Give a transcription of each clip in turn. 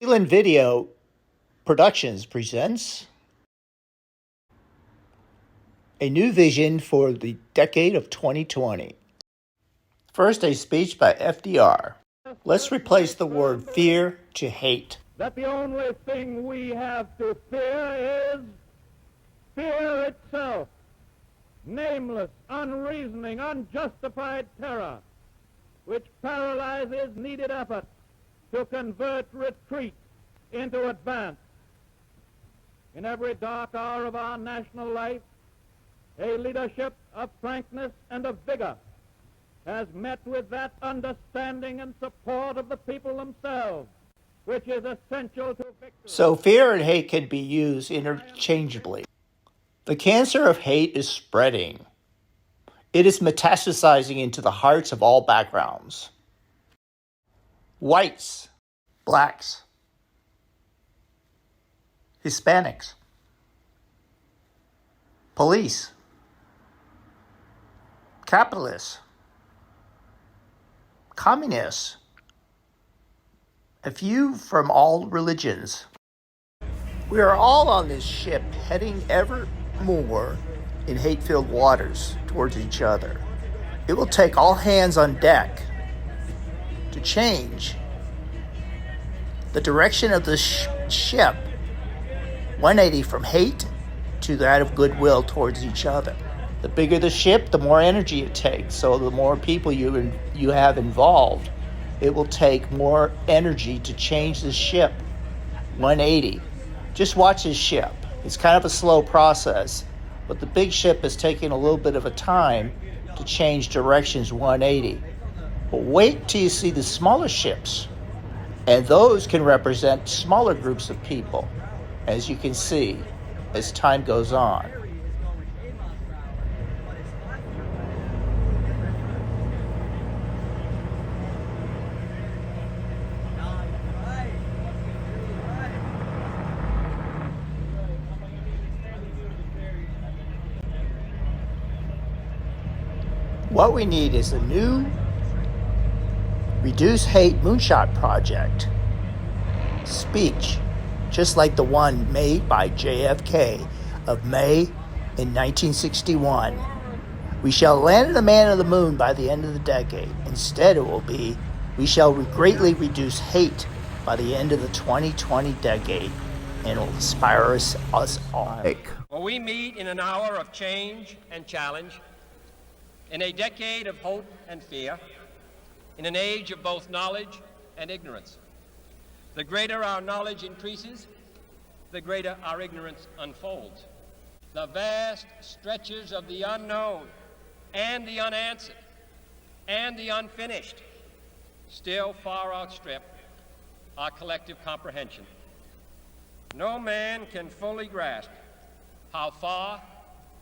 Zealand Video Productions presents a new vision for the decade of 2020. First, a speech by FDR. Let's replace the word fear to hate. That the only thing we have to fear is fear itself. Nameless, unreasoning, unjustified terror, which paralyzes needed effort to convert retreat into advance. In every dark hour of our national life, a leadership of frankness and of vigor has met with that understanding and support of the people themselves, which is essential to victory. So fear and hate can be used interchangeably. The cancer of hate is spreading. It is metastasizing into the hearts of all backgrounds. Whites, blacks, Hispanics, police, capitalists, communists, a few from all religions. We are all on this ship heading ever more in hate-filled waters towards each other. It will take all hands on deck to change the direction of the ship 180 from hate to that of goodwill towards each other. The bigger the ship, the more energy it takes. So the more people you have involved, it will take more energy to change the ship 180. Just watch this ship. It's kind of a slow process, but the big ship is taking a little bit of a time to change directions 180. But wait till you see the smaller ships, and those can represent smaller groups of people, as you can see as time goes on. What we need is a new Reduce Hate Moonshot Project speech, just like the one made by JFK of May in 1961. We shall land the man on the moon by the end of the decade. Instead, it will be, we shall greatly reduce hate by the end of the 2020 decade, and it will inspire us all. Well, we meet in an hour of change and challenge, in a decade of hope and fear, in an age of both knowledge and ignorance. The greater our knowledge increases, the greater our ignorance unfolds. The vast stretches of the unknown and the unanswered and the unfinished still far outstrip our collective comprehension. No man can fully grasp how far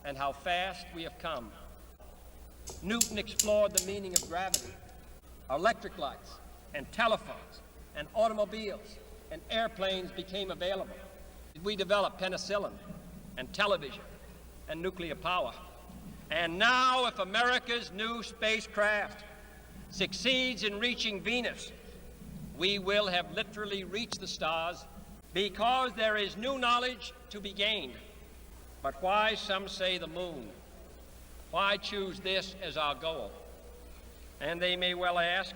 and how fast we have come. Newton explored the meaning of gravity. Electric lights and telephones and automobiles and airplanes became available. We developed penicillin and television and nuclear power. And now, if America's new spacecraft succeeds in reaching Venus, we will have literally reached the stars, because there is new knowledge to be gained. But why, some say, the moon? Why choose this as our goal? And they may well ask,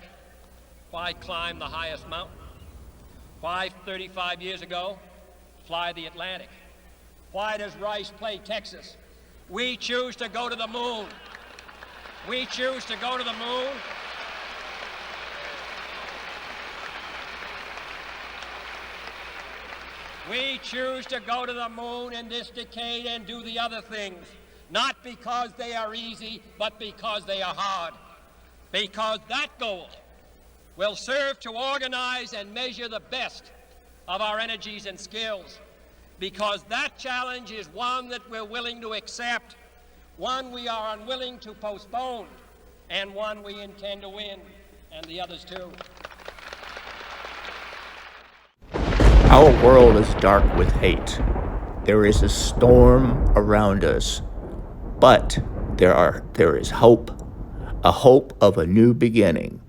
why climb the highest mountain? Why, 35 years ago, fly the Atlantic? Why does Rice play Texas? We choose to go to the moon. We choose to go to the moon. We choose to go to the moon in this decade and do the other things, not because they are easy, but because they are hard. Because that goal will serve to organize and measure the best of our energies and skills. Because that challenge is one that we're willing to accept, one we are unwilling to postpone, and one we intend to win, and the others too. Our world is dark with hate. There is a storm around us, but there is hope, a hope of a new beginning.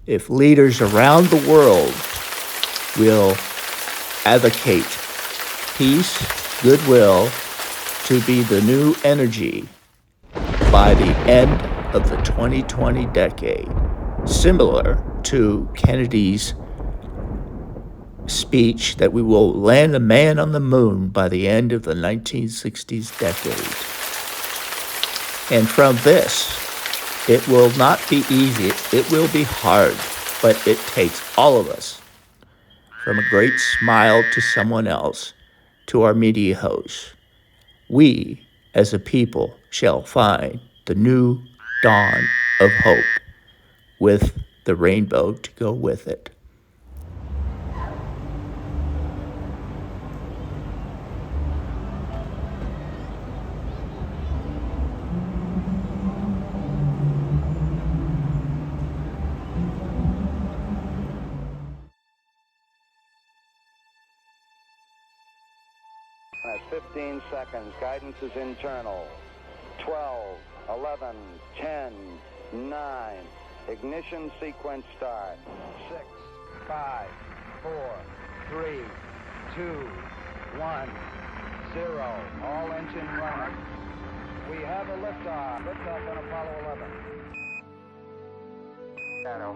If leaders around the world will advocate peace, goodwill to be the new energy by the end of the 2020 decade, similar to Kennedy's speech that we will land a man on the moon by the end of the 1960s decade. And from this, it will not be easy, it will be hard, but it takes all of us, from a great smile to someone else, to our media hosts. We, as a people, shall find the new dawn of hope with the rainbow to go with it. That's 15 seconds. Guidance is internal. 12, 11, 10, 9. Ignition sequence start. 6, 5, 4, 3, 2, 1, 0. All engine running. We have a liftoff. Liftoff on Apollo 11. Shadow.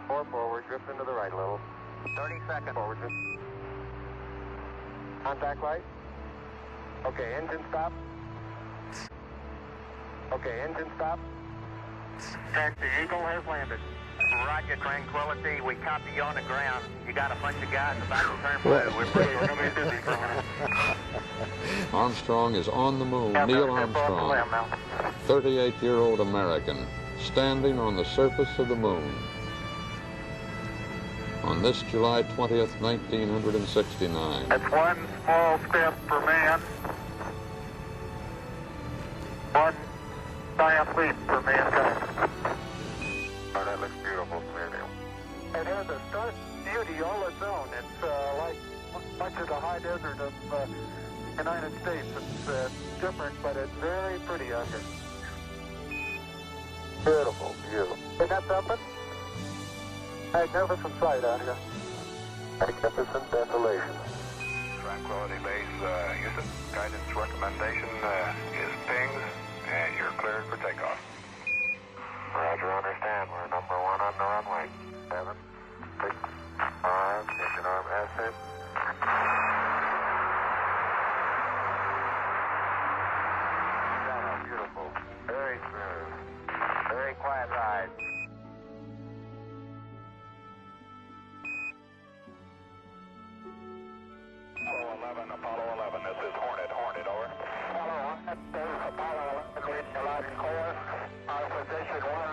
4 forward, drift into the right a little. 30 seconds. Forward drift. Contact light. Okay, engine stop. Okay, engine stop. Check, the Eagle has landed. Roger, Tranquility. We copy you on the ground. You got a bunch of guys about to turn blue. We're going to be busy for a minute. Armstrong is on the moon. Neil Armstrong, 38-year-old American, standing on the surface of the moon. On this July 20th, 1969. That's one small step for man. One giant leap for mankind. Oh, that looks beautiful, Neil. It has a stark beauty all its own. It's like much of the high desert of the United States. It's different, but it's very pretty out here. Beautiful view. Isn't that something? Magnificent sight out here. Magnificent desolation. Tranquility Base, Houston. Guidance recommendation is pings, and you're cleared for takeoff. Roger, understand. We're number 1 on the runway. 7, 6, 5, engine arm ascent. Beautiful. Very smooth. Very quiet ride. Apollo 11, this is Hornet, over. Apollo 11, reading loud and clear. Our position 1